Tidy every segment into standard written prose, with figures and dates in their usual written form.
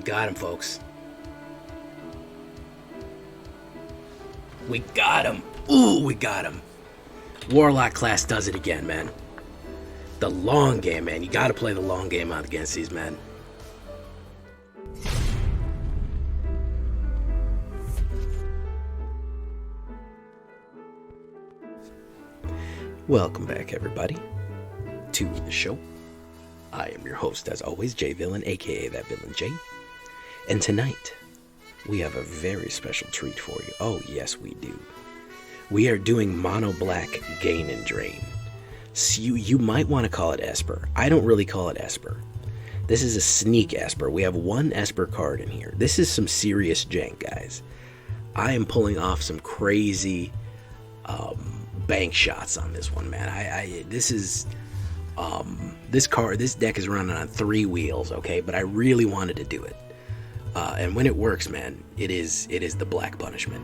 got him, folks. We got him. Ooh, we got him. Warlock Class does it again, man. The long game, man. You got to play the long game out against these men. Welcome back, everybody, to the show. I am your host, as always, J Villain, aka That Villain J. And tonight, we have a very special treat for you. Oh, yes, we do. We are doing mono black gain and drain. So you might want to call it Esper. I don't really call it Esper. This is a sneak Esper. We have one Esper card in here. This is some serious jank, guys. I am pulling off some crazy bank shots on this one, man. This deck is running on 3 wheels, okay? But I really wanted to do it. And when it works, man, it is the black punishment.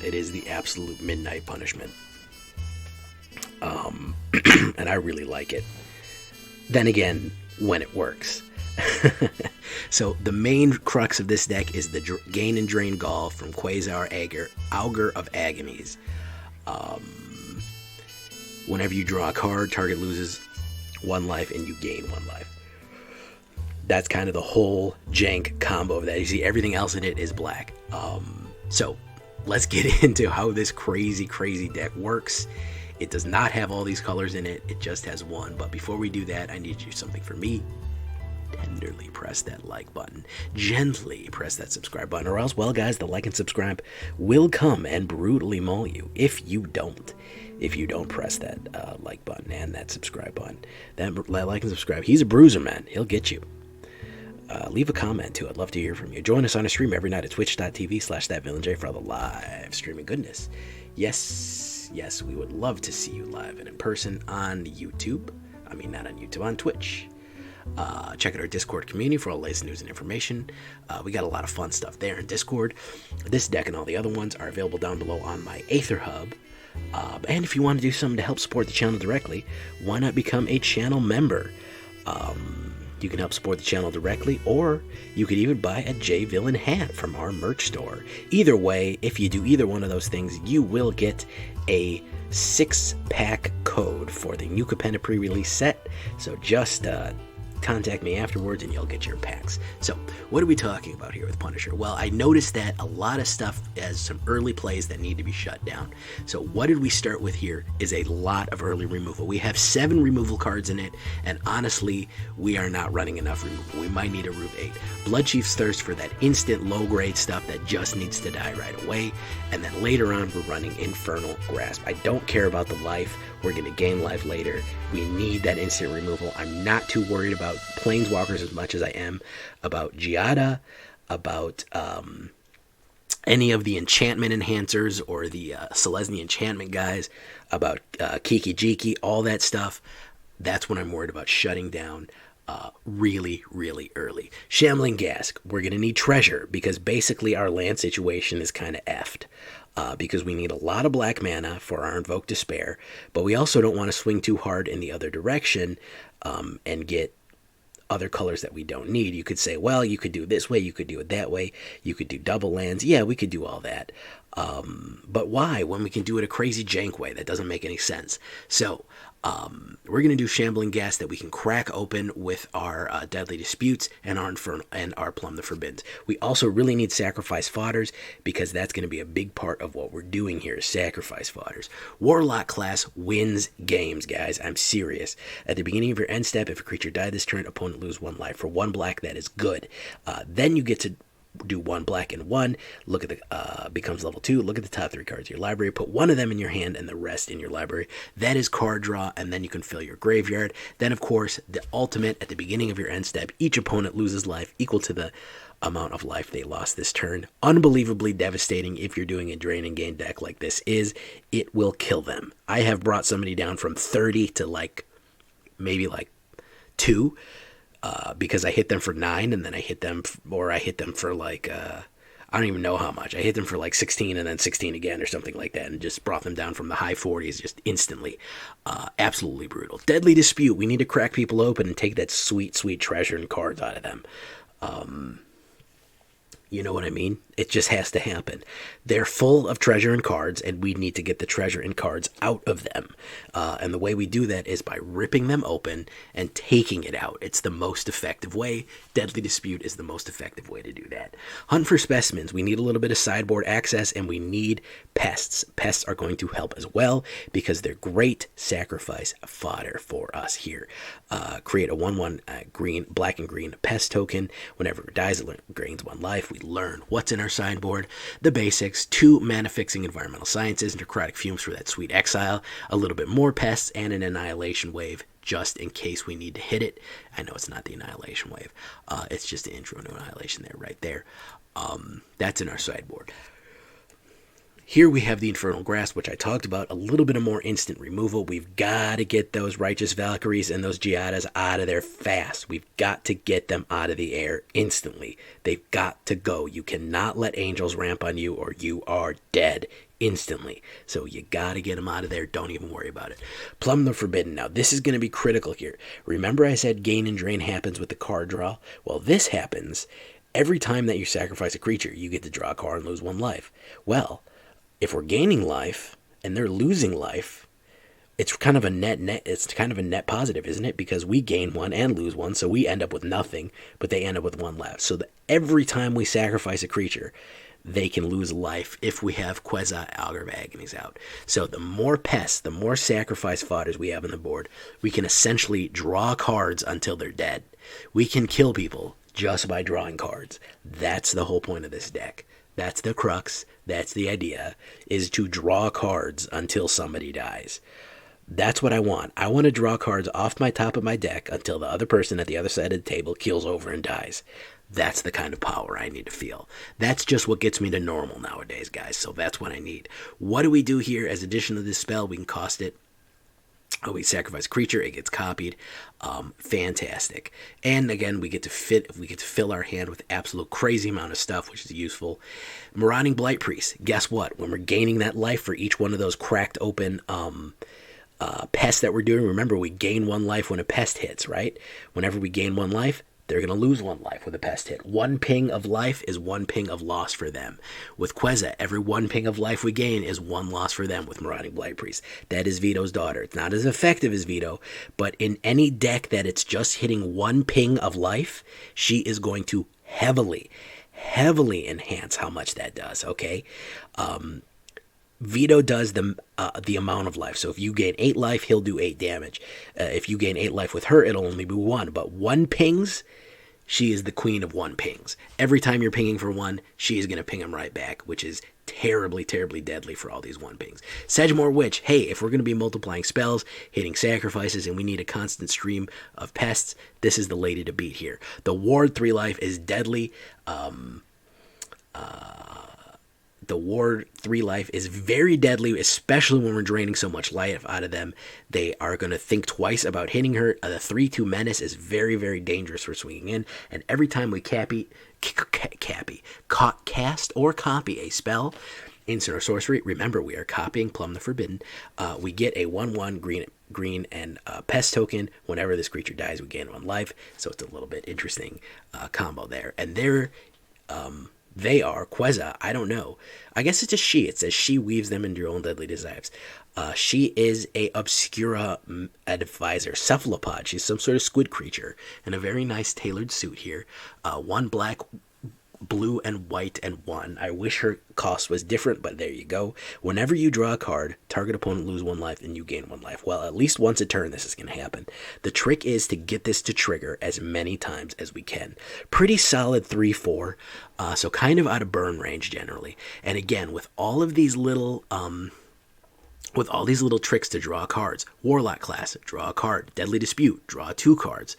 It is the absolute midnight punishment. And I really like it. Then again, when it works. So the main crux of this deck is the Gain and Drain Gall from Queza or Augur of Agonies. Whenever you draw a card, target loses 1 life and you gain 1 life. That's kind of the whole jank combo of that. You see, everything else in it is black. So let's get into how this crazy deck works. It does not have all these colors in it. It just has 1. But before we do that, I need you to do something for me. Tenderly press that like button. Gently press that subscribe button. Or else, well, guys, the like and subscribe will come and brutally maul you if you don't. If you don't press that like button and that subscribe button. That like and subscribe. He's a bruiser, man. He'll get you. Leave a comment, too. I'd love to hear from you. Join us on a stream every night at twitch.tv/thatvillainj for all the live streaming goodness. Yes, we would love to see you live and in person on YouTube. I mean, not on YouTube, on Twitch. Check out our Discord community for all the latest news and information. We got a lot of fun stuff there in Discord. This deck and all the other ones are available down below on my AetherHub. And if you want to do something to help support the channel directly, why not become a channel member? You can help support the channel directly, or you could even buy a J Villain hat from our merch store. Either way, if you do either one of those things, you will get a 6-pack code for the new Capenna pre-release set. So just contact me afterwards and you'll get your packs. So what are we talking about here with Punisher? Well, I noticed that a lot of stuff has some early plays that need to be shut down. So what did we start with here is a lot of early removal. We have 7 removal cards in it, and honestly, we are not running enough removal. We might need a Root 8. Bloodchief's Thirst for that instant low-grade stuff that just needs to die right away. And then later on, we're running Infernal Grasp. I don't care about the life. We're going to gain life later. We need that instant removal. I'm not too worried about Planeswalkers as much as I am about Giada, about any of the enchantment enhancers or the Selesnya enchantment guys, about Kiki Jiki, all that stuff. That's when I'm worried about shutting down really early. Shambling Ghast, we're going to need treasure because basically our land situation is kind of effed. Because we need a lot of black mana for our Invoke Despair, but we also don't want to swing too hard in the other direction and get other colors that we don't need. You could say, well, you could do it this way, you could do it that way, you could do double lands. Yeah, we could do all that. But why when we can do it a crazy jank way? That doesn't make any sense. So we're going to do Shambling Ghast that we can crack open with our Deadly Disputes and our Infernal and our Plumb the Forbidden. We also really need Sacrifice Fodders because that's going to be a big part of what we're doing here is Sacrifice Fodders. Warlock Class wins games, guys. I'm serious. At the beginning of your end step, if a creature died this turn, opponent lose 1 life. For 1 black, that is good. Then you get to do 1 black and 1. Look at the becomes level 2. Look at the top 3 cards of your library. Put 1 of them in your hand and the rest in your library. That is card draw, and then you can fill your graveyard. Then, of course, the ultimate at the beginning of your end step. Each opponent loses life equal to the amount of life they lost this turn. Unbelievably devastating if you're doing a drain and gain deck like this is. It will kill them. I have brought somebody down from 30 to maybe 2. Because I hit them for 9, and then I hit them for I don't even know how much. I hit them for 16 and then 16 again or something like that, and just brought them down from the high 40s just instantly. Absolutely brutal. Deadly Dispute. We need to crack people open and take that sweet treasure and cards out of them. You know what I mean? It just has to happen. They're full of treasure and cards, and we need to get the treasure and cards out of them. And the way we do that is by ripping them open and taking it out. It's the most effective way. Deadly Dispute is the most effective way to do that. Hunt for specimens. We need a little bit of sideboard access, and we need pests. Pests are going to help as well because they're great sacrifice fodder for us here. Create a 1/1 green, black and green pest token. Whenever it dies, it gains 1 life. We learn what's in our sideboard, the basics, 2 mana fixing environmental sciences, necrotic fumes for that sweet exile, a little bit more pests, and an annihilation wave just in case we need to hit it. I know it's not the annihilation wave. It's just an intro to annihilation there, right there. That's in our sideboard. Here we have the Infernal Grasp, which I talked about, a little bit of more instant removal. We've got to get those Righteous Valkyries and those Giadas out of there fast. We've got to get them out of the air instantly. They've got to go. You cannot let Angels ramp on you or you are dead instantly. So you got to get them out of there. Don't even worry about it. Plumb the Forbidden. Now, this is going to be critical here. Remember I said gain and drain happens with the card draw? Well, this happens every time that you sacrifice a creature. You get to draw a card and lose 1 life. Well, if we're gaining life and they're losing life, it's kind of a net positive, isn't it? Because we gain 1 and lose 1, so we end up with nothing, but they end up with 1 left. So every time we sacrifice a creature, they can lose life if we have Queza, Augur, Agonies out. So the more pests, the more sacrifice fodders we have on the board, we can essentially draw cards until they're dead. We can kill people just by drawing cards. That's the whole point of this deck. That's the crux. That's the idea, is to draw cards until somebody dies. That's what I want. I want to draw cards off my top of my deck until the other person at the other side of the table keels over and dies. That's the kind of power I need to feel. That's just what gets me to normal nowadays, guys. So that's what I need. What do we do here as addition to this spell? We can cost it. We sacrifice a creature, it gets copied. Fantastic. And again, we get to fill our hand with absolute crazy amount of stuff, which is useful. Marauding Blight-Priest. Guess what? When we're gaining that life for each one of those cracked open pests that we're doing, remember we gain 1 life when a pest hits, right? Whenever we gain 1 life, they're going to lose 1 life with a pest hit. 1 ping of life is 1 ping of loss for them. With Queza, every 1 ping of life we gain is 1 loss for them with Marauding Blight-Priest. That is Vito's daughter. It's not as effective as Vito, but in any deck that it's just hitting 1 ping of life, she is going to heavily enhance how much that does, okay? Vito does the amount of life. So if you gain 8 life, he'll do 8 damage. If you gain 8 life with her, it'll only be 1. But 1 pings, she is the queen of 1 pings. Every time you're pinging for 1, she is going to ping him right back, which is terribly, terribly deadly for all these 1 pings. Sedgemoor Witch. Hey, if we're going to be multiplying spells, hitting sacrifices, and we need a constant stream of pests, this is the lady to beat here. The ward 3 life is deadly. The ward 3 life is very deadly, especially when we're draining so much life out of them. They are going to think twice about hitting her. The 3/2 menace is very, very dangerous for swinging in. And every time we cast or copy a spell, instant or sorcery, remember we are copying Plumb the Forbidden. We get a 1/1 green and pest token. Whenever this creature dies, we gain 1 life. So it's a little bit interesting combo there. And they are Queza. I don't know. I guess it's a she. It says she weaves them into your own deadly desires. She is a Obscura advisor, cephalopod. She's some sort of squid creature in a very nice tailored suit here. 1 black, blue, and white, and 1. I wish her cost was different, but there you go. Whenever you draw a card, target opponent lose 1 life, and you gain 1 life. Well, at least once a turn this is going to happen. The trick is to get this to trigger as many times as we can. Pretty solid 3/4, so kind of out of burn range generally. And again, with all of these little tricks to draw cards, Warlock Class, draw a card. Deadly Dispute, draw 2 cards.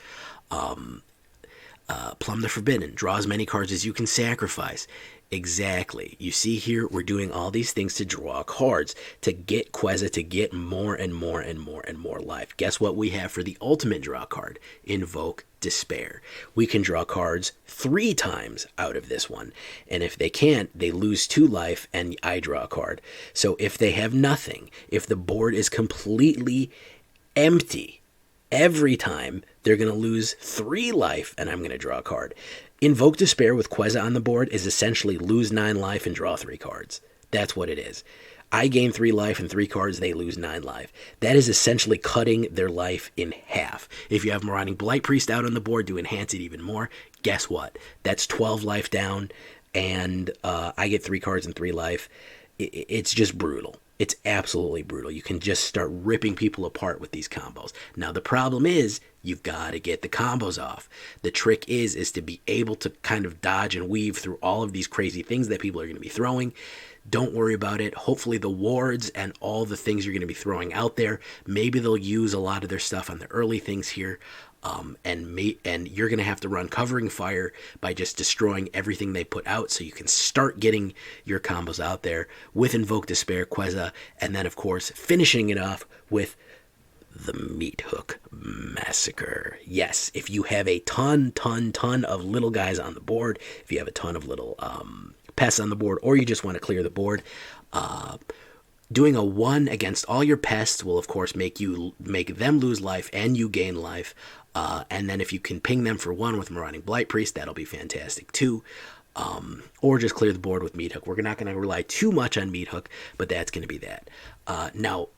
Plumb the Forbidden, draw as many cards as you can sacrifice. Exactly. You see here, we're doing all these things to draw cards, to get Queza to get more and more and more and more life. Guess what we have for the ultimate draw card? Invoke Despair. We can draw cards 3 times out of this one. And if they can't, they lose 2 life and I draw a card. So if they have nothing, if the board is completely empty, Every time, they're going to lose 3 life, and I'm going to draw a card. Invoke Despair with Queza on the board is essentially lose 9 life and draw 3 cards. That's what it is. I gain 3 life and 3 cards, they lose 9 life. That is essentially cutting their life in half. If you have Marauding Blight-Priest out on the board to enhance it even more, guess what? That's 12 life down, and I get 3 cards and 3 life. It's just brutal. It's absolutely brutal. You can just start ripping people apart with these combos. Now, the problem is you've got to get the combos off. The trick is to be able to kind of dodge and weave through all of these crazy things that people are going to be throwing. Don't worry about it. Hopefully the wards and all the things you're going to be throwing out there, maybe they'll use a lot of their stuff on the early things here. And you're going to have to run covering fire by just destroying everything they put out so you can start getting your combos out there with Invoke Despair, Queza, and then, of course, finishing it off with the Meathook Massacre. Yes, if you have a ton of little guys on the board, if you have a ton of little pests on the board, or you just want to clear the board, doing a 1 against all your pests will, of course, make them lose life and you gain life. And then if you can ping them for 1 with Marauding Blight-Priest, that'll be fantastic too. Or just clear the board with Meathook. We're not going to rely too much on Meathook, but that's going to be that. Now,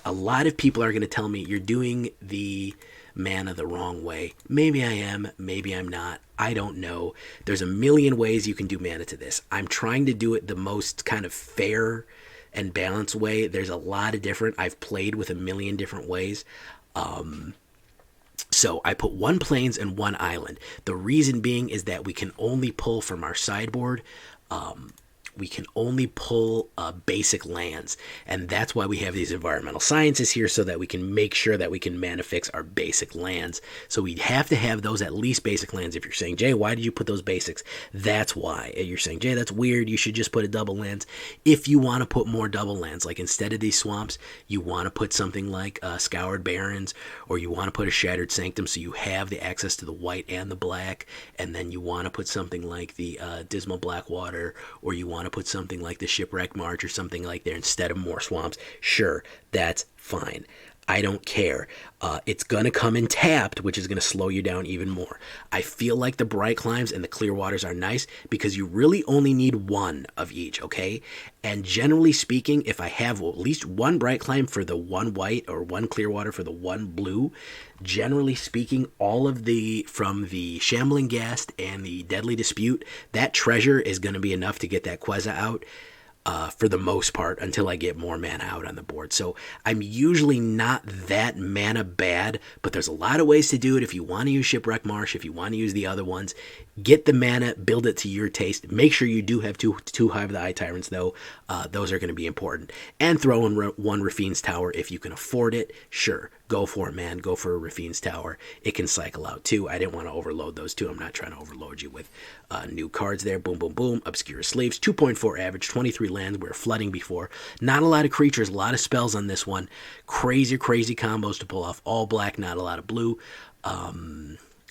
a lot of people are going to tell me you're doing the mana the wrong way. Maybe I am, maybe I'm not. I don't know. There's a million ways you can do mana to this. I'm trying to do it the most kind of fair and balanced way. There's a lot of different. I've played with a million different ways. So I put 1 plains and 1 island. The reason being is that we can only pull from our sideboard. We can only pull basic lands, and that's why we have these environmental sciences here, so that we can make sure that we can mana fix our basic lands. So we have to have those at least basic lands. If you're saying, Jay, why did you put those basics? That's why. You're saying, Jay, that's weird, you should just put a double lands. If you want to put more double lands, like instead of these swamps, you want to put something like Scoured Barrens, or you want to put a Shattered Sanctum, so you have the access to the white and the black, and then you want to put something like the Dismal Blackwater, or you want to put something like the Shipwreck March or something like that instead of more swamps. Sure, that's fine. I don't care. It's going to come in tapped, which is going to slow you down even more. I feel like the Brightclimbs and the Clearwaters are nice because you really only need 1 of each, okay? And generally speaking, if I have at least 1 Brightclimb for the 1 white or 1 Clearwater for the 1 blue, generally speaking, all of the, from the Shambling Ghast and the Deadly Dispute, that treasure is going to be enough to get that Queza out. For the most part, until I get more mana out on the board. So I'm usually not that mana bad, but there's a lot of ways to do it. If you want to use Shipwreck Marsh, if you want to use the other ones, get the mana, build it to your taste. Make sure you do have two Hive the Eye Tyrants, though. Those are going to be important. And throw in 1 Raffine's Tower if you can afford it. Sure, go for it, man. Go for a Raffine's Tower. It can cycle out, too. I didn't want to overload those, too. I'm not trying to overload you with new cards there. Boom, boom, boom. Obscure Sleeves. 2.4 average. 23 lands. We were flooding before. Not a lot of creatures. A lot of spells on this one. Crazy combos to pull off. All black, not a lot of blue.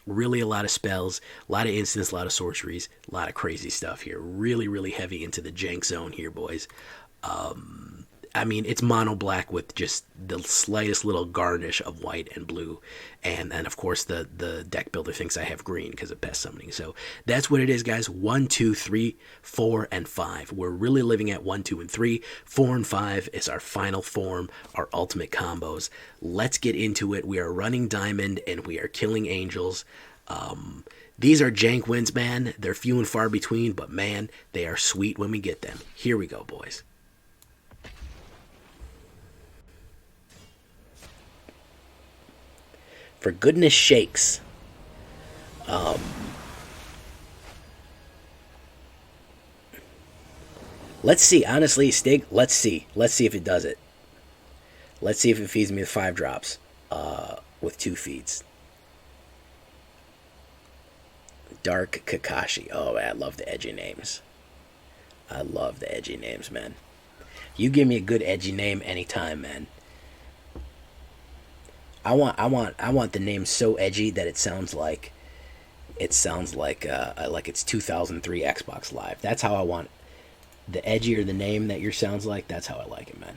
Really a lot of spells, a lot of instants, a lot of sorceries, a lot of crazy stuff here. Really heavy into the jank zone here, boys. I mean, it's mono black with just the slightest little garnish of white and blue. And then, of course, the deck builder thinks I have green because of pest summoning. So that's what it is, guys. 1, 2, 3, 4, and 5. We're really living at 1, 2, and 3. 4 and 5 is our final form, our ultimate combos. Let's get into it. We are running Diamond, and we are killing Angels. These are jank wins, man. They're few and far between, but, man, they are sweet when we get them. Here we go, boys. For goodness sakes. Let's see. Honestly, Stig, let's see. Let's see if it does it. Let's see if it feeds me with 5 drops. With 2 feeds. Dark Kakashi. Oh, man, I love the edgy names. I love the edgy names, man. You give me a good edgy name anytime, man. I want the name so edgy that it sounds like it's 2003 Xbox Live. That's how I want it. The edgier the name that yours sounds like, that's how I like it, man.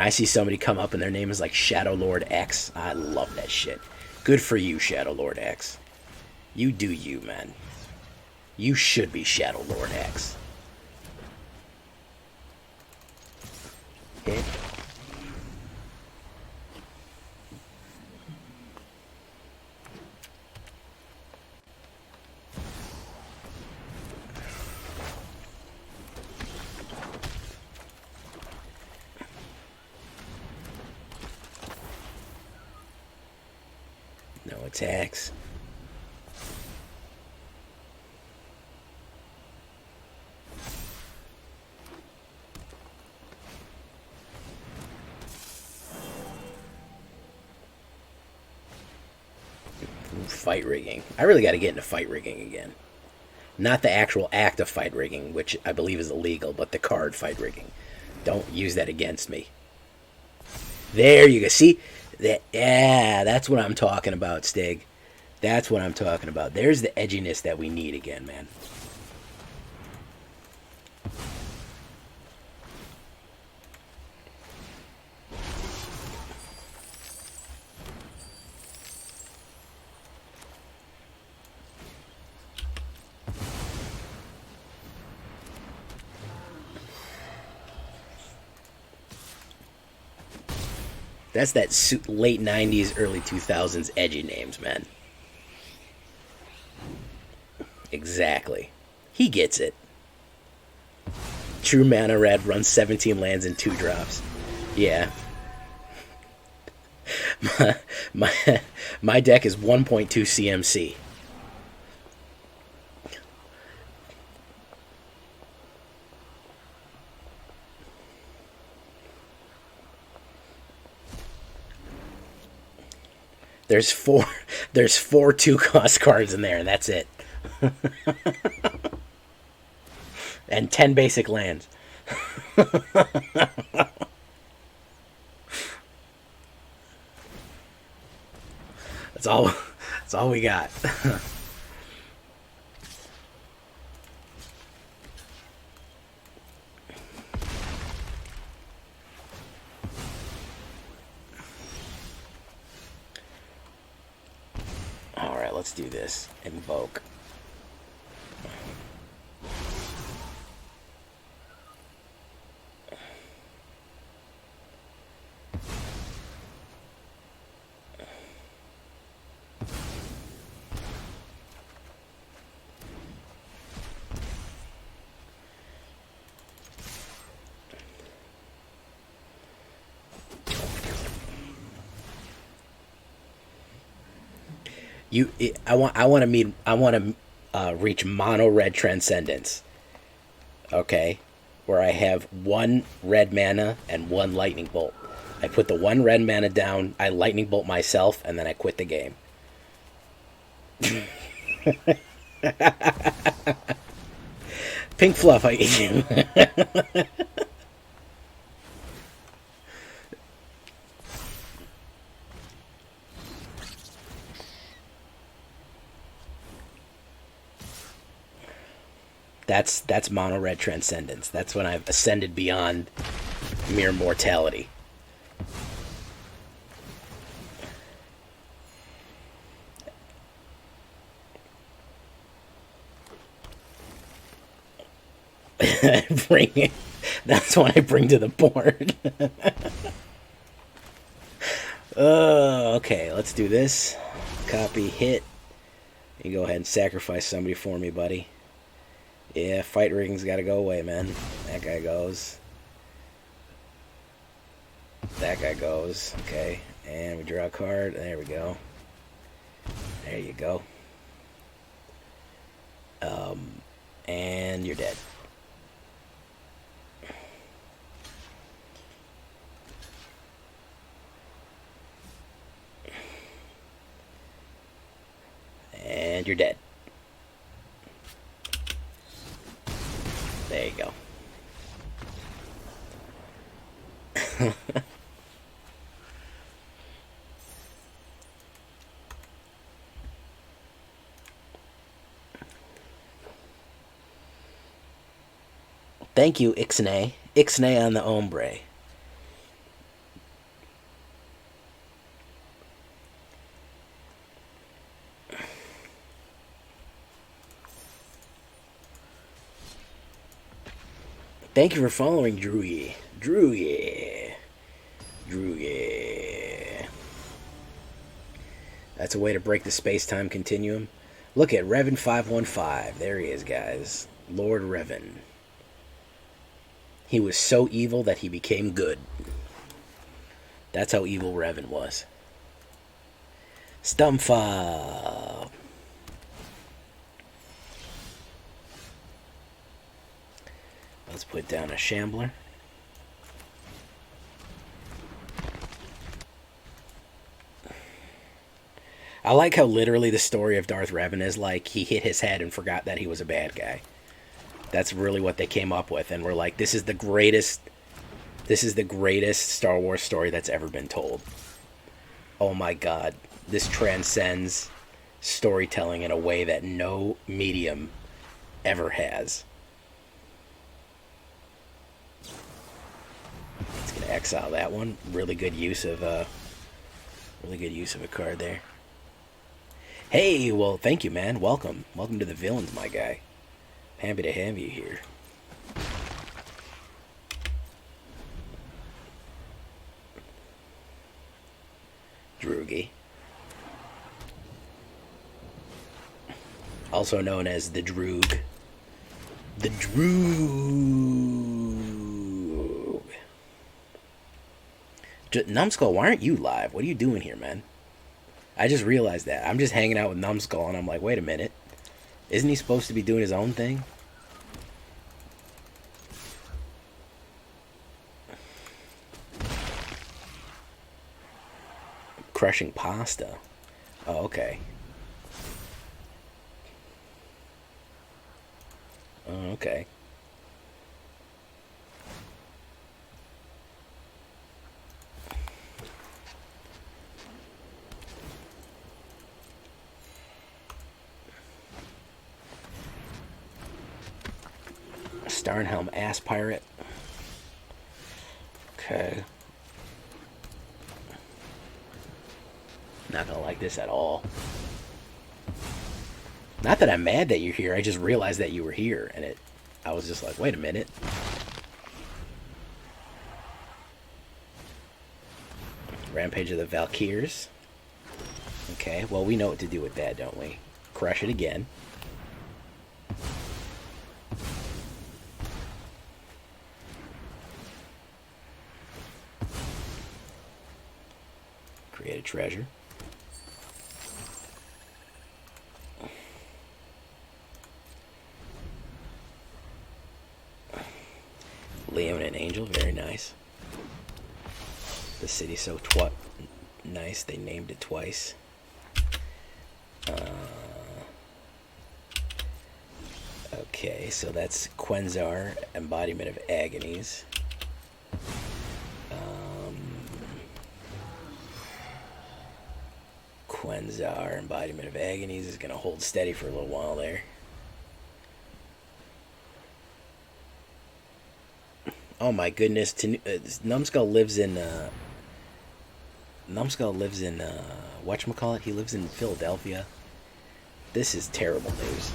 When I see somebody come up and their name is like Shadow Lord X, I love that shit. Good for you, Shadow Lord X. You do you, man. You should be Shadow Lord X. Hit. No attacks. Fight rigging. I really got to get into fight rigging again. Not the actual act of fight rigging, which I believe is illegal, but the card fight rigging. Don't use that against me. There you go. See? That, yeah, that's what I'm talking about, Stig. That's what I'm talking about. There's the edginess that we need again, man. That's that late 90s, early 2000s edgy names, man. Exactly. He gets it. True Mana Red runs 17 lands and 2 drops. Yeah. My deck is 1.2 CMC. There's four 2-cost cards in there, and that's it. And 10 basic lands. That's all we got. Alright, let's do this. Invoke. I want to reach mono red transcendence. Okay, where I have 1 red mana and 1 lightning bolt. I put the 1 red mana down, I lightning bolt myself, and then I quit the game. Pink fluff, I eat you. That's mono red transcendence. That's when I've ascended beyond mere mortality. Bring it. That's what I bring to the board. Okay, let's do this. Copy, hit. You go ahead and sacrifice somebody for me, buddy. Yeah, fight rigging's got to go away, man. That guy goes. That guy goes. Okay, and we draw a card. There we go. There you go. And you're dead. And you're dead. There you go. Thank you, Ixnay. Ixnay on the ombre. Thank you for following, Drewy. Drewy. Drewy. That's a way to break the space-time continuum. Look at Revan515. There he is, guys. Lord Revan. He was so evil that he became good. That's how evil Revan was. STUMFA. Let's put down a Shambler. I like how literally the story of Darth Revan is like he hit his head and forgot that he was a bad guy. That's really what they came up with, and we're like, this is the greatest Star Wars story that's ever been told. Oh my god, this transcends storytelling in a way that no medium ever has. It's gonna exile that one. Really good use of a card there. Hey, well, thank you, man. Welcome to the villains, my guy. Happy to have you here. Droogie. Also known as the Droog. The Droog. Numbskull, why aren't you live? What are you doing here, man? I just realized that. I'm just hanging out with Numbskull, and I'm like, wait a minute. Isn't he supposed to be doing his own thing? Crushing pasta. Oh, okay. Oh, okay. Starnhelm Ass Pirate. Okay. Not gonna like this at all. Not that I'm mad that you're here, I just realized that you were here, and I was just like, wait a minute. Rampage of the Valkyrs. Okay, well, we know what to do with that, don't we? Crush it again. Create a treasure. Leon and Angel, very nice. The city's so nice, they named it twice. Okay, so that's Quenzar, embodiment of Agonies. Quenzar, embodiment of Agonies, is going to hold steady for a little while there. Oh my goodness, Numbskull lives in whatchamacallit? He lives in Philadelphia. This is terrible news.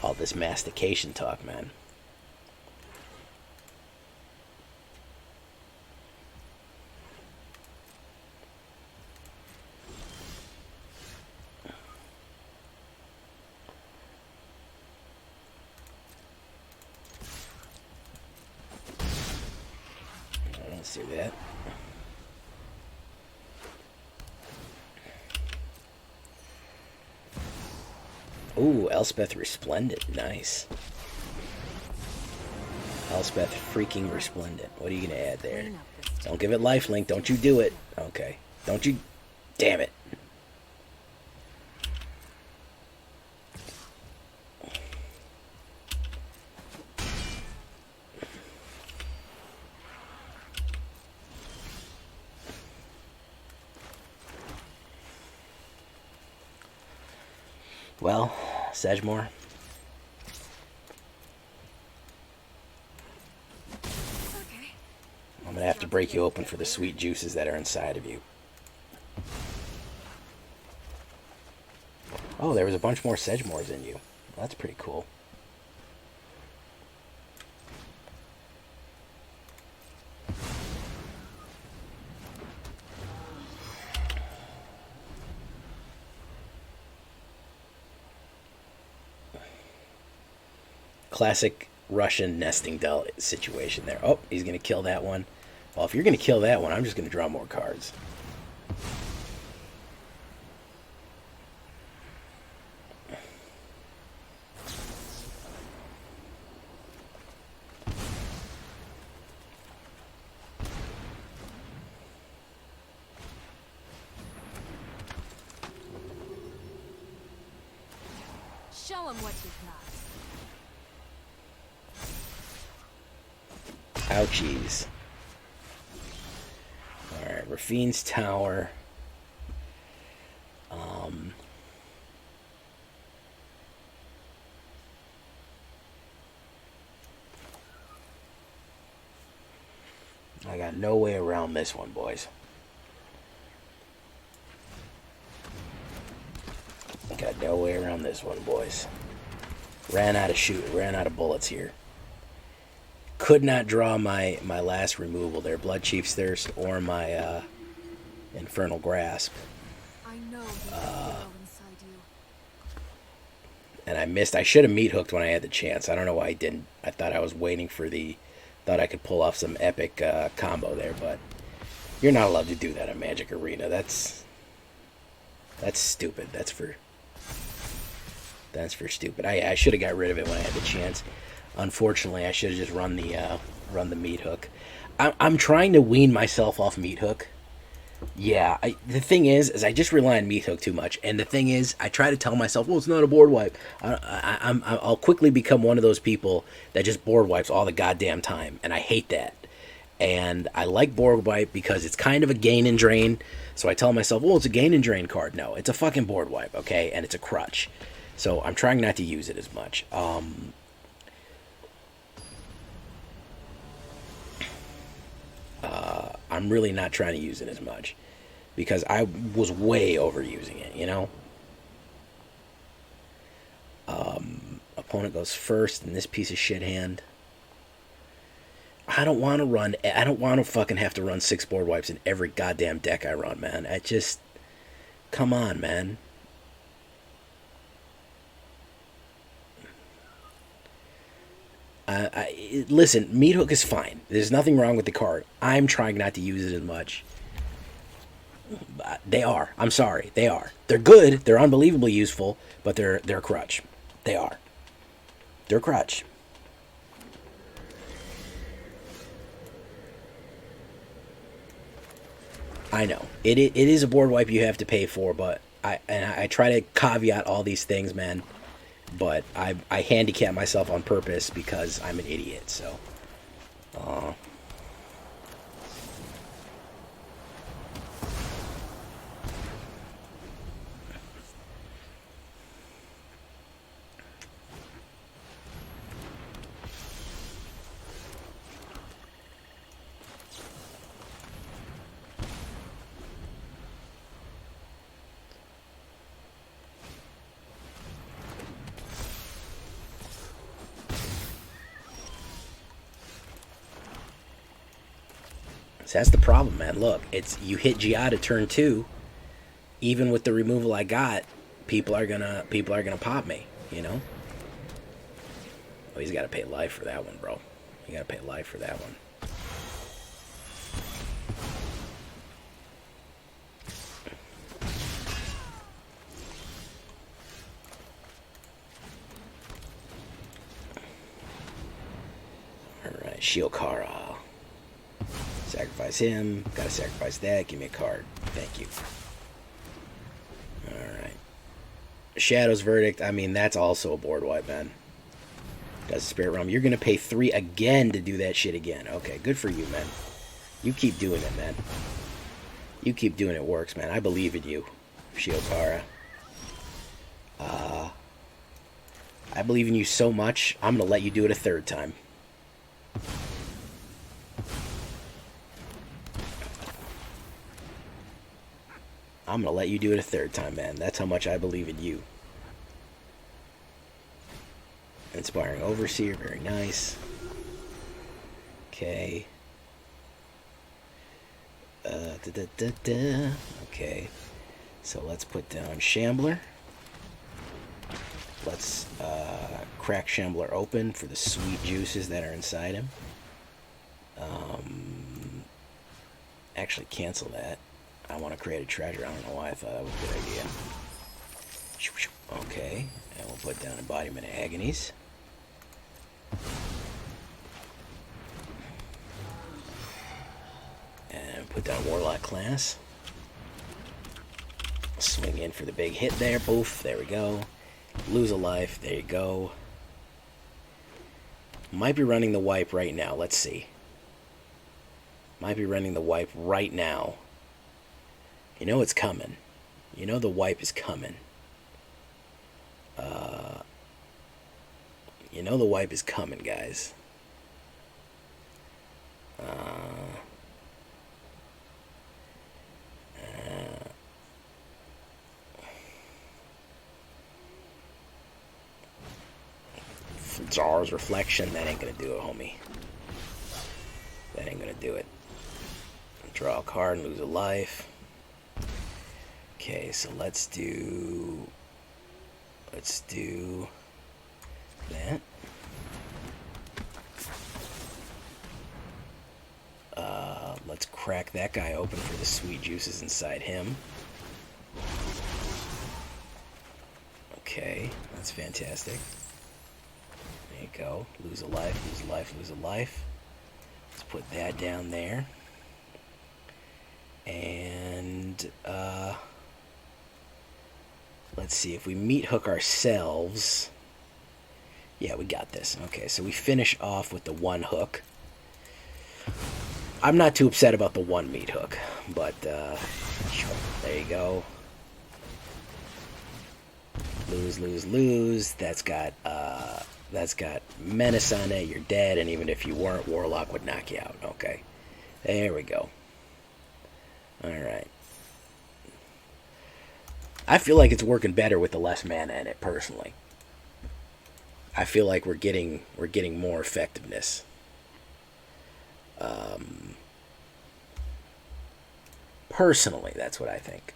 All this mastication talk, man. Let's do that. Ooh, Elspeth Resplendent. Nice. Elspeth freaking Resplendent. What are you going to add there? Don't give it lifelink. Don't you do it. Okay. Don't you... Damn it. Well, Sedgemoor. Okay. I'm going to have to break you open for the sweet juices that are inside of you. Oh, there was a bunch more Sedgemoors in you. Well, that's pretty cool. Classic Russian nesting doll situation there. Oh, he's going to kill that one. Well, if you're going to kill that one, I'm just going to draw more cards. Show him what you got. Ouchies. Alright, Raffine's Tower. I got no way around this one, boys. Got no way around this one, boys. Ran out of bullets here. Could not draw my last removal there, Bloodchief's Thirst, or my Infernal Grasp. I know inside you. And I missed. I should have meat hooked when I had the chance. I don't know why I didn't. I thought I was waiting for the... Thought I could pull off some epic combo there, but you're not allowed to do that in Magic Arena. That's stupid. That's for stupid. I should have got rid of it when I had the chance. Unfortunately, I should have just run the meat hook. I'm trying to wean myself off meat hook. Yeah, the thing is I just rely on meat hook too much. And the thing is, I try to tell myself, well, it's not a board wipe. I'll quickly become one of those people that just board wipes all the goddamn time. And I hate that. And I like board wipe because it's kind of a gain and drain. So I tell myself, well, it's a gain and drain card. No, it's a fucking board wipe, okay? And it's a crutch. So I'm trying not to use it as much. I'm really not trying to use it as much because I was way overusing it, you know? Opponent goes first in this piece of shit hand. I don't want to fucking have to run 6 board wipes in every goddamn deck I run, man. Come on, man. Listen, meat hook is fine. There's nothing wrong with the card. I'm trying not to use it as much. They are. I'm sorry. They are. They're good. They're unbelievably useful, but they're a crutch. They are. They're a crutch. I know. It is a board wipe you have to pay for, but I try to caveat all these things, man. But I handicap myself on purpose because I'm an idiot, so. So that's the problem, man. Look, it's you hit Giada turn 2, even with the removal I got, people are gonna pop me, you know? Oh, he's gotta pay life for that one, bro. You gotta pay life for that one. Alright, Shiokara. Sacrifice him. Gotta sacrifice that. Give me a card. Thank you. Alright. Shadow's Verdict. I mean, that's also a board wipe, man. Does Spirit Realm. You're gonna pay 3 again to do that shit again. Okay, good for you, man. You keep doing it, man. You keep doing it. Works, man. I believe in you, Shiokara. I believe in you so much, I'm going to let you do it a third time. I'm going to let you do it a third time, man. That's how much I believe in you. Inspiring Overseer, very nice. Okay. Okay. So let's put down Shambler. Let's crack Shambler open for the sweet juices that are inside him. Actually, cancel that. I want to create a treasure. I don't know why I thought that was a good idea. Okay, and we'll put down Embodiment of Agonies. And put down Warlock Class. Swing in for the big hit there. Poof, there we go. Lose a life, there you go. Might be running the wipe right now, let's see. Might be running the wipe right now. You know it's coming. You know the wipe is coming. You know the wipe is coming, guys. Czar's Reflection, that ain't gonna do it, homie. That ain't gonna do it. Draw a card and lose a life. Okay, so let's do that. Let's crack that guy open for the sweet juices inside him. Okay, that's fantastic. There you go. Lose a life, lose a life, lose a life. Let's put that down there. And let's see, if we Meathook ourselves. Yeah, we got this. Okay, so we finish off with the one hook. I'm not too upset about the one Meathook, but there you go. Lose, lose, lose. That's got Menace on it. You're dead, and even if you weren't, Warlock would knock you out. Okay, there we go. All right. I feel like it's working better with the less mana in it, personally. I feel like we're getting more effectiveness. Personally, that's what I think.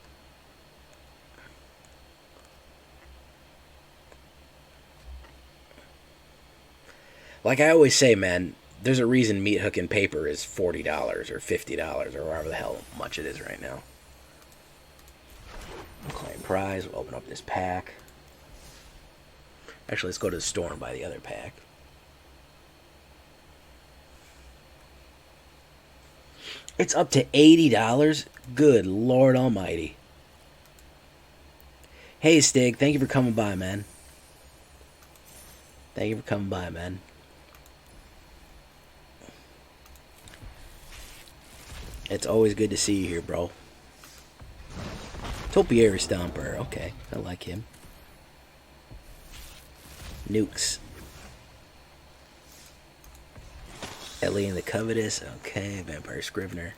Like I always say, man, there's a reason Meathook and paper is $40 or $50 or however the hell much it is right now. Claim prize. We'll open up this pack. Actually, let's go to the store and buy the other pack. It's up to $80? Good Lord Almighty. Hey, Stig. Thank you for coming by, man. Thank you for coming by, man. It's always good to see you here, bro. Topiary Stomper. Okay, I like him. Nukes. Ellie and the Covetous. Okay, Vampire Scrivener.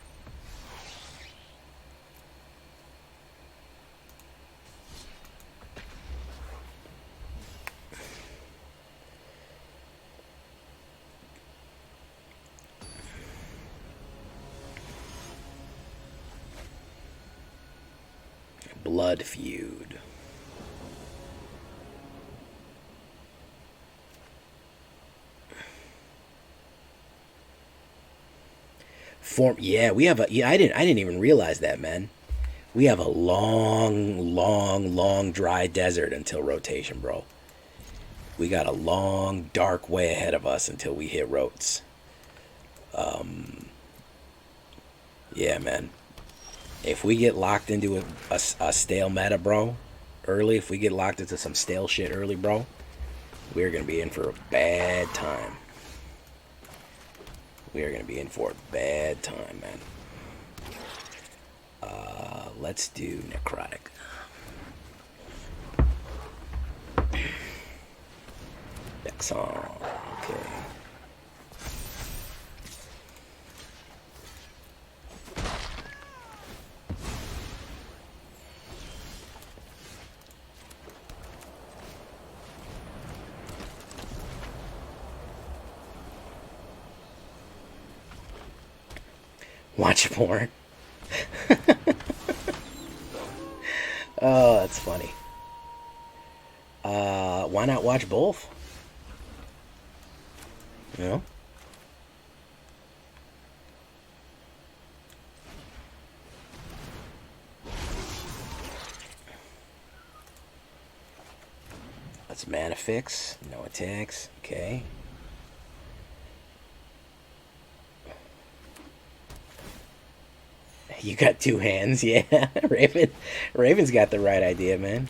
Blood Feud. Yeah, we have a. Yeah, I didn't even realize that, man. We have a long dry desert until rotation, bro. We got a long, dark way ahead of us until we hit rotes. Yeah, man. If we get locked into a stale meta, bro, early, if we get locked into some stale shit early, bro, we're going to be in for a bad time. We are going to be in for a bad time, man. Let's do Necrotic. pack song. Okay. Watch porn. Oh, that's funny. Why not watch both? You know? Let's mana fix. No attacks. Okay. You got two hands, yeah. Raven's got the right idea, man.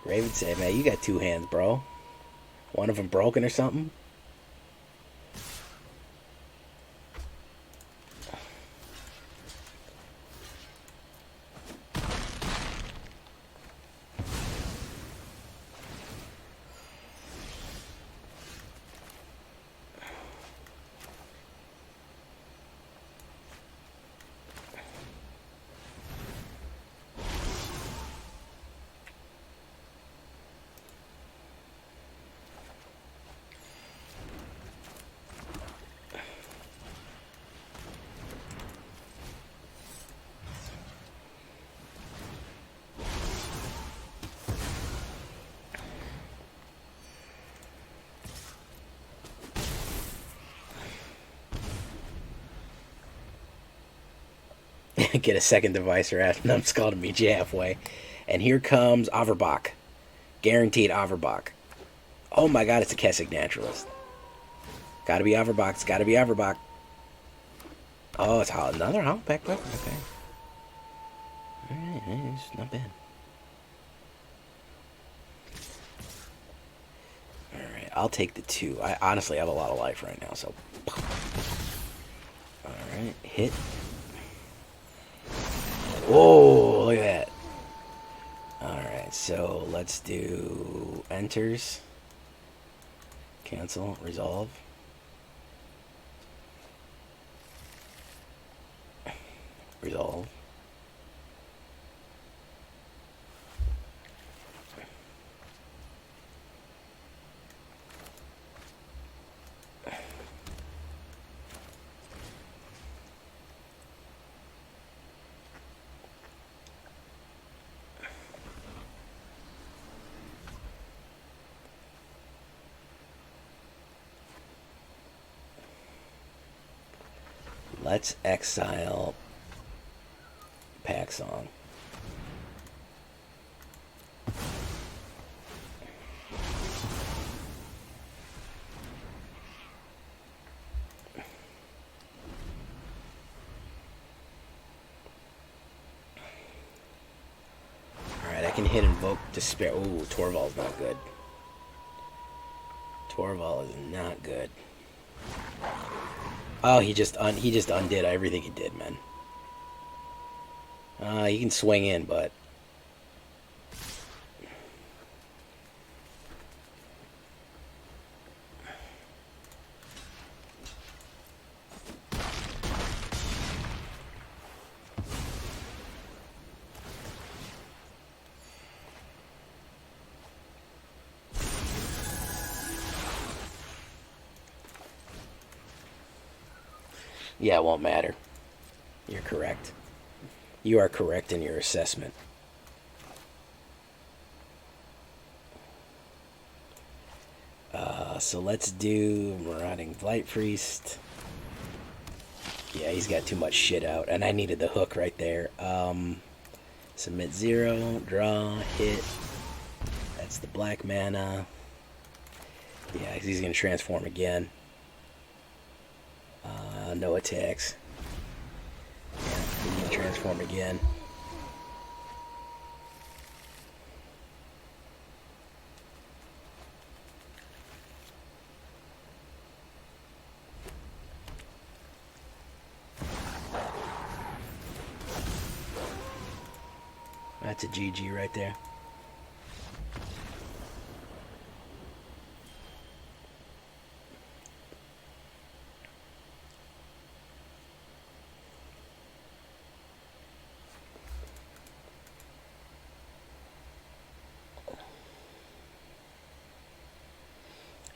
Raven said, man, you got two hands, bro. One of them broken or something? Get a second device or ask Numbskull to meet you halfway. And here comes Averbach. Guaranteed Averbach. Oh my god, it's a Kessig Naturalist. Gotta be Averbach. It's gotta be Averbach. Oh, it's another Howlpack Weapon. Okay. Alright, it's not bad. Alright, I'll take the 2. I honestly have a lot of life right now, so. Alright, hit. Whoa, look at that. Alright, so let's do enters. Cancel, resolve. Resolve. Let's exile Pack Song. Alright, I can hit Invoke Despair. Ooh, Torval's not good. Torval is not good. Oh, he just undid everything he did, man. He can swing in, but yeah, it won't matter. You're correct. You are correct in your assessment. So let's do Marauding Blight-Priest. Yeah, he's got too much shit out, and I needed the hook right there. Submit 0, draw, hit. That's the black mana. Yeah, he's gonna transform again. No attacks. Yeah, he's gonna transform again. That's a GG right there.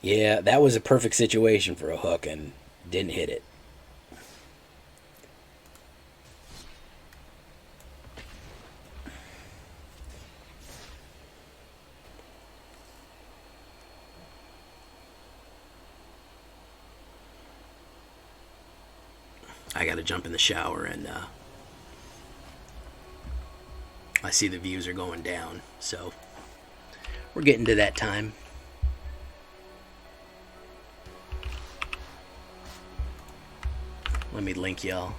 Yeah, that was a perfect situation for a hook and didn't hit it. I gotta jump in the shower and I see the views are going down, so we're getting to that time. Let me link y'all.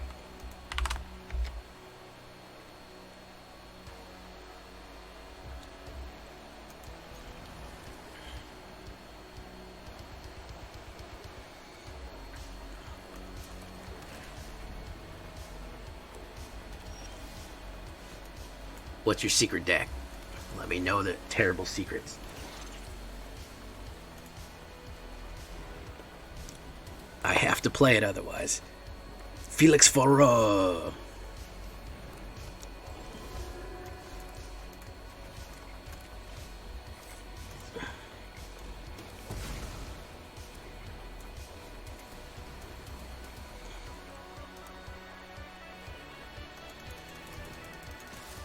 What's your secret deck? Let me know the terrible secrets. I have to play it otherwise. Felix Fora.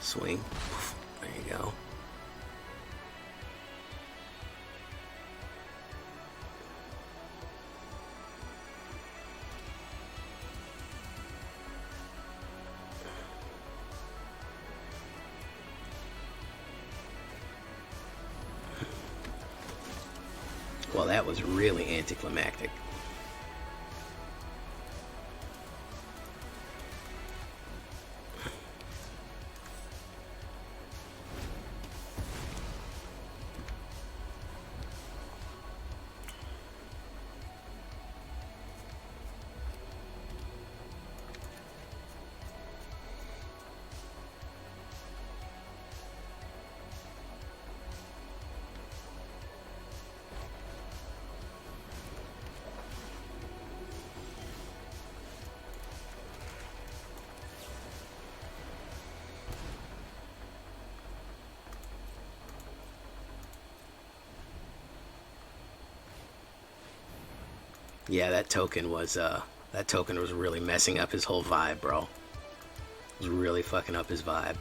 Swing. There you go. Well, that was really anticlimactic. Yeah, that token was really messing up his whole vibe, bro. It was really fucking up his vibe.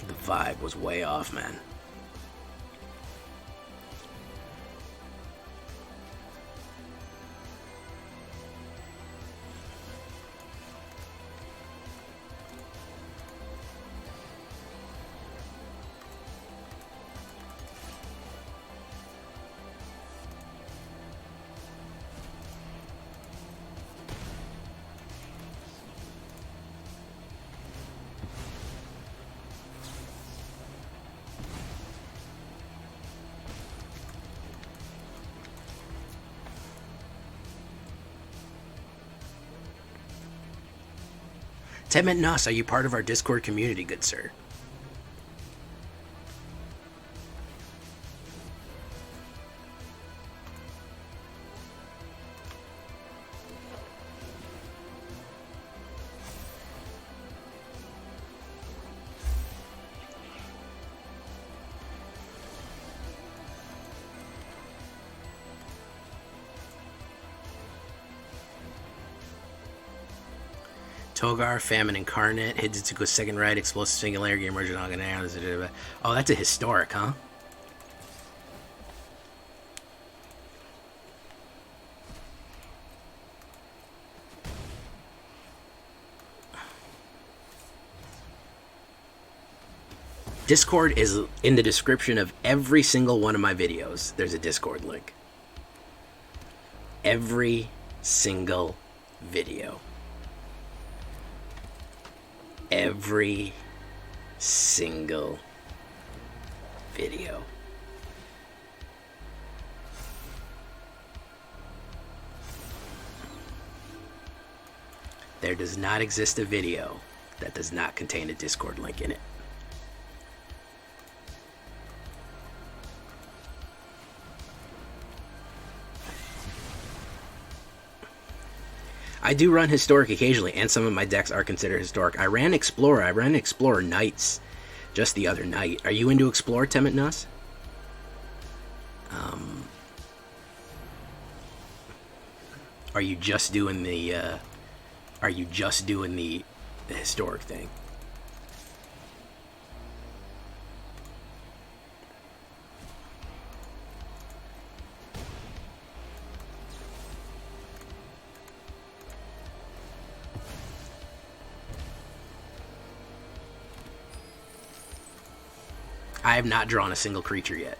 The vibe was way off, man. Tedment Nuss, are you part of our Discord community, good sir? Togar, Famine Incarnate, hits it to go second right, Explosive Singularity, Emergent Agony. Oh, that's a historic, huh? Discord is in the description of every single one of my videos. There's a Discord link. Every single video. Every single video. There does not exist a video that does not contain a Discord link in it. I do run Historic occasionally, and some of my decks are considered Historic. I ran Explorer. I ran Explorer Knights just the other night. Are you into Explorer, Temet Nuss? Are you just doing the Historic thing? I have not drawn a single creature yet.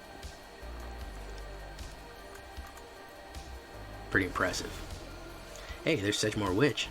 Pretty impressive. Hey, there's Sedgemoor Witch.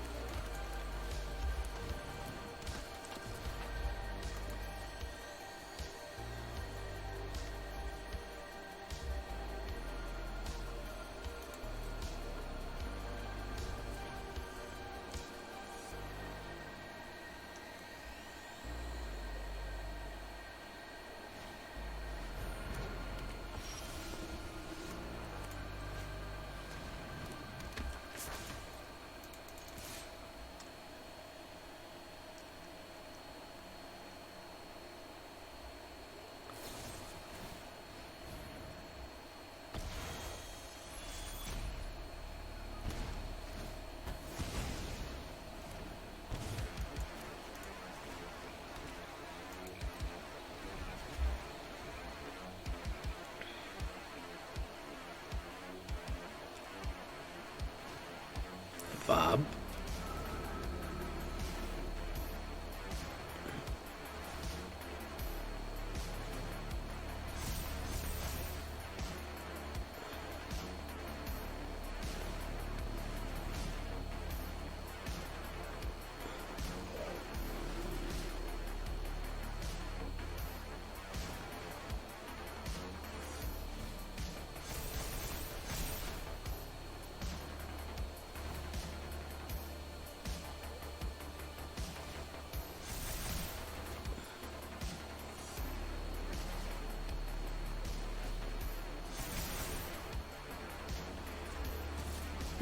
Bob.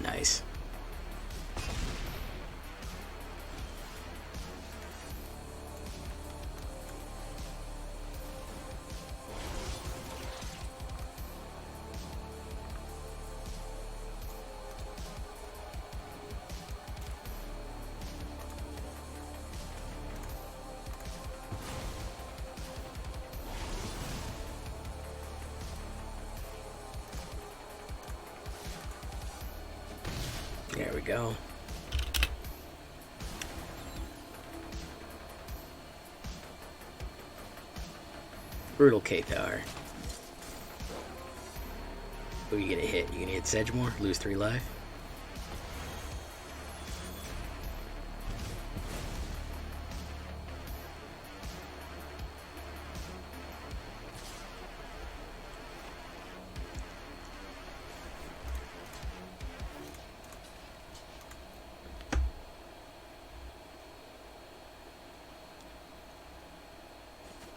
Nice. There we go. Brutal Cathar. Who are you gonna hit? You gonna hit Sedgemoor? Lose 3 life?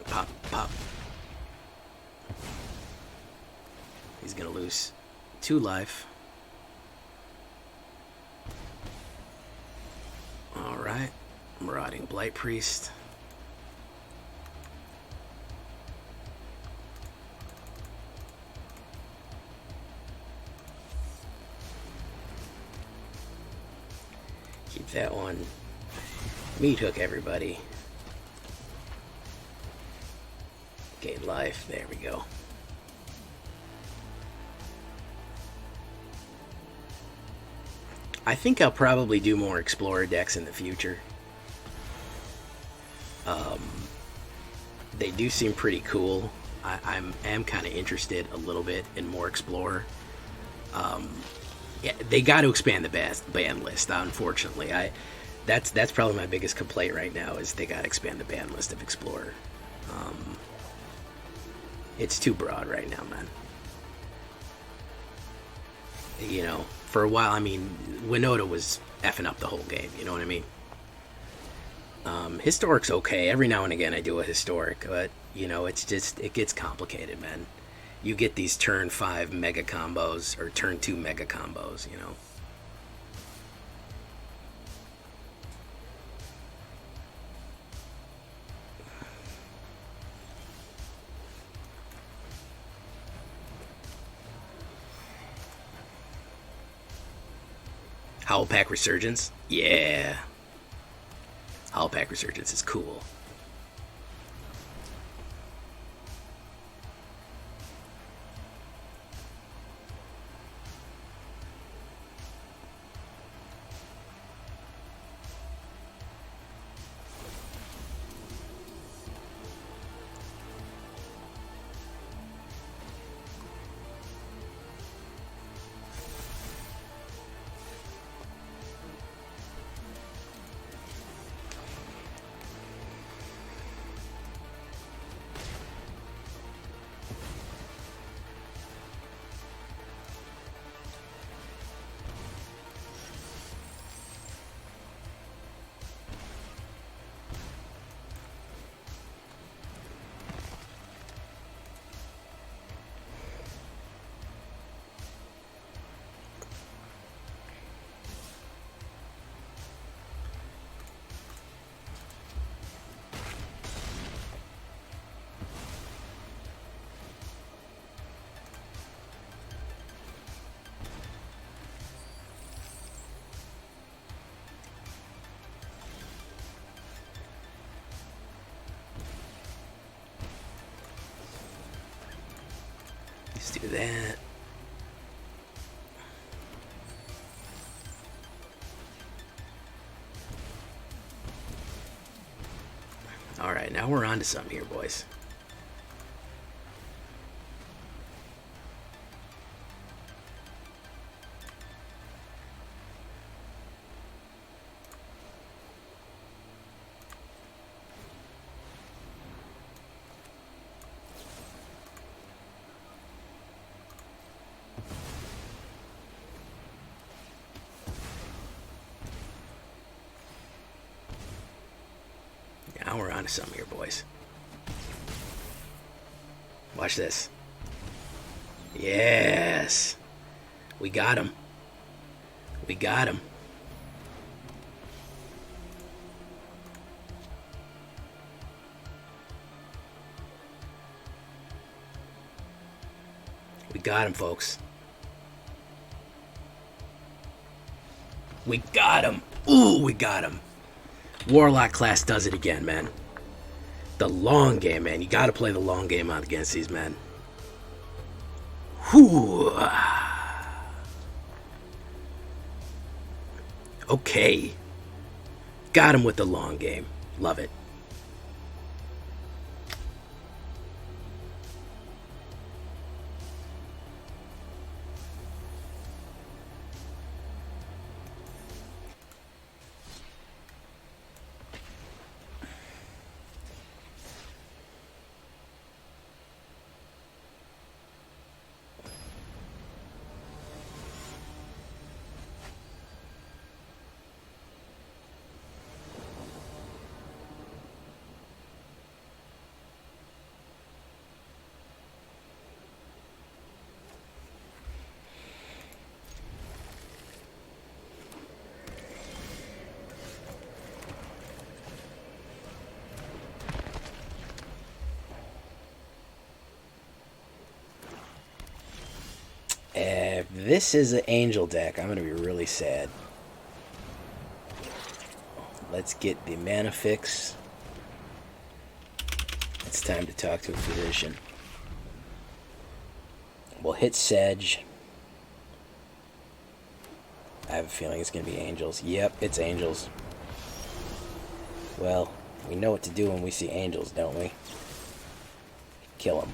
Pop, pop. He's gonna lose 2 life. Alright. Marauding Blight-Priest. Keep that one. Meathook, everybody. Gain life. There we go. I think I'll probably do more Explorer decks in the future. They do seem pretty cool. I am kind of interested a little bit in more Explorer. Yeah, they got to expand the ban list. Unfortunately, that's probably my biggest complaint right now is they got to expand the ban list of Explorer. It's too broad right now, man. You know, for a while, I mean, Winota was effing up the whole game, you know what I mean? Historic's okay. Every now and again I do a Historic, but, you know, it's just, it gets complicated, man. You get these turn 5 mega combos, or turn 2 mega combos, you know? Howlpack Resurgence? Yeah. Howlpack Resurgence is cool. Let's do that. Alright, now we're on to something here, boys. Now we're on to something here, boys. Watch this. Yes. We got him. We got him. We got him, folks. We got him. Ooh, we got him. Warlock Class does it again, man. The long game, man. You gotta play the long game out against these men. Whew. Okay. Got him with the long game. Love it. If this is an angel deck, I'm going to be really sad. Let's get the mana fix. It's time to talk to a physician. We'll hit Sedge. I have a feeling it's going to be angels. Yep, it's angels. Well, we know what to do when we see angels, don't we? Kill them.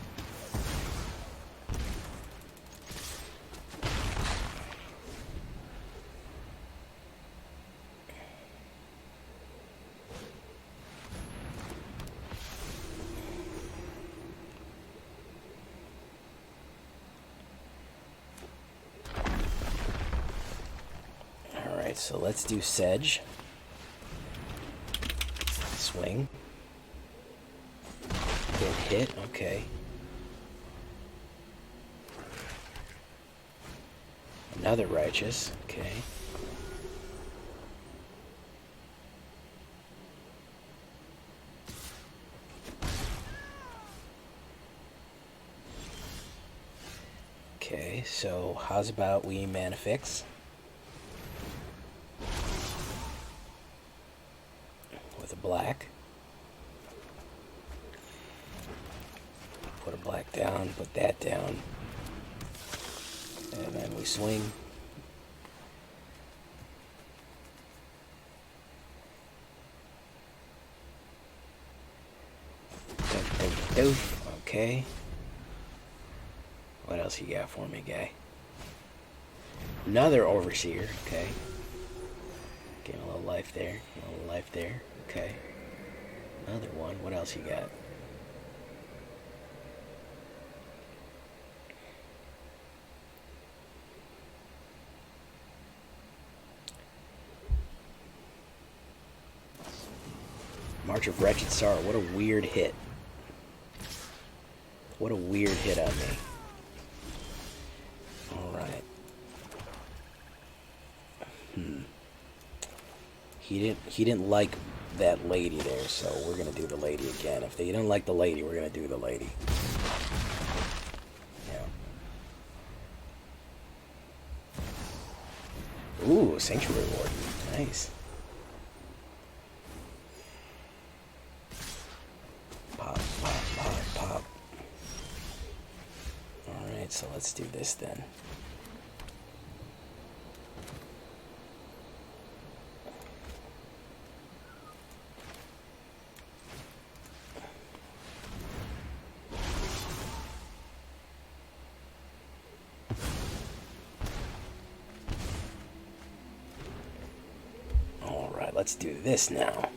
So let's do Sedge. Swing. Good hit, okay. Another Righteous, okay. Okay, so how's about we mana fix? black. Put a black down, put that down. And then we swing. Okay. What else you got for me, guy? Another Overseer. Okay. Getting a little life there. A little life there. Okay. Another one. What else you got? March of Wretched Sorrow. What a weird hit. What a weird hit on me. Alright. He didn't like that lady there, so we're gonna do the lady again. If they don't like the lady, we're gonna do the lady. Yeah. Ooh, Sanctuary Warden. Nice. Pop, pop, pop, pop. Alright, so let's do this then. Alright, let's do this now.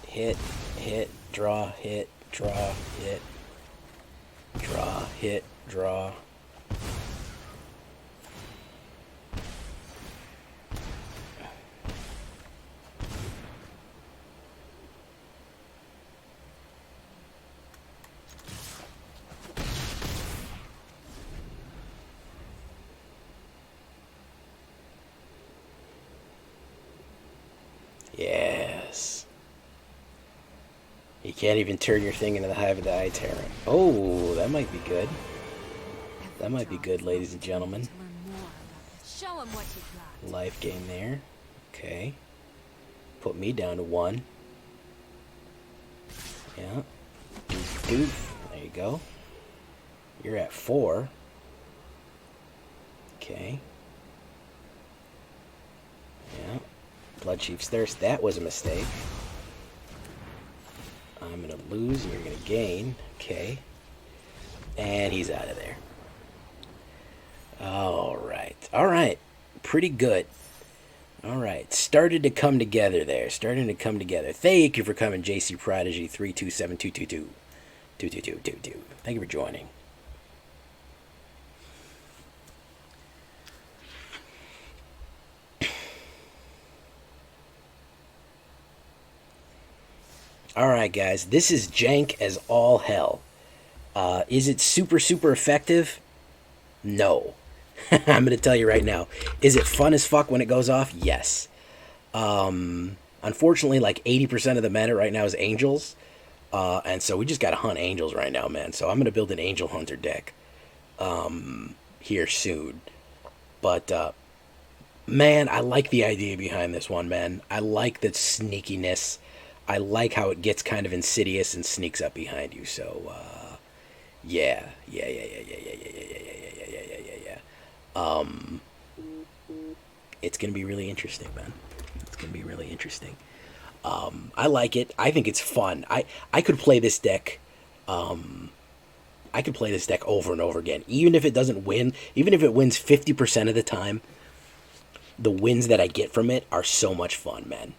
Hit, draw, hit, draw, hit, draw, hit, draw. Yes. You can't even turn your thing into the Hive of the Eye Tyrant. Oh, that might be good. That might be good, ladies and gentlemen. Show 'em what you got. Life gain there. Okay. Put me down to 1. Yeah. Doof, doof. There you go. You're at 4. Okay. Yeah. Bloodchief's Thirst. That was a mistake. I'm going to lose and you're going to gain. Okay. And he's out of there. Alright. Alright. Pretty good. Alright. Started to come together there. Starting to come together. Thank you for coming, JC Prodigy 327222. 22222. Thank you for joining. Alright, guys. This is jank as all hell. Is it super, super effective? No. I'm going to tell you right now. Is it fun as fuck when it goes off? Yes. Unfortunately, like 80% of the meta right now is angels. And so we just got to hunt angels right now, man. So I'm going to build an angel hunter deck here soon. But, man, I like the idea behind this one, man. I like the sneakiness. I like how it gets kind of insidious and sneaks up behind you. So, yeah. It's going to be really interesting, man. It's going to be really interesting. I like it. I think it's fun. I could play this deck. I could play this deck over and over again. Even if it doesn't win, even if it wins 50% of the time, the wins that I get from it are so much fun, man.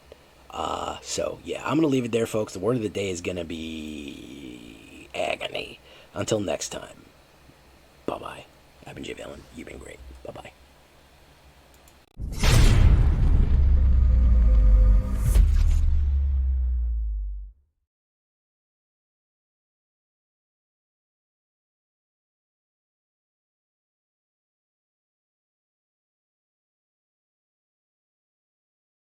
So, yeah, I'm going to leave it there, folks. The word of the day is going to be Agony. Until next time, bye-bye. I've been Jay Villain. You've been great. Bye-bye.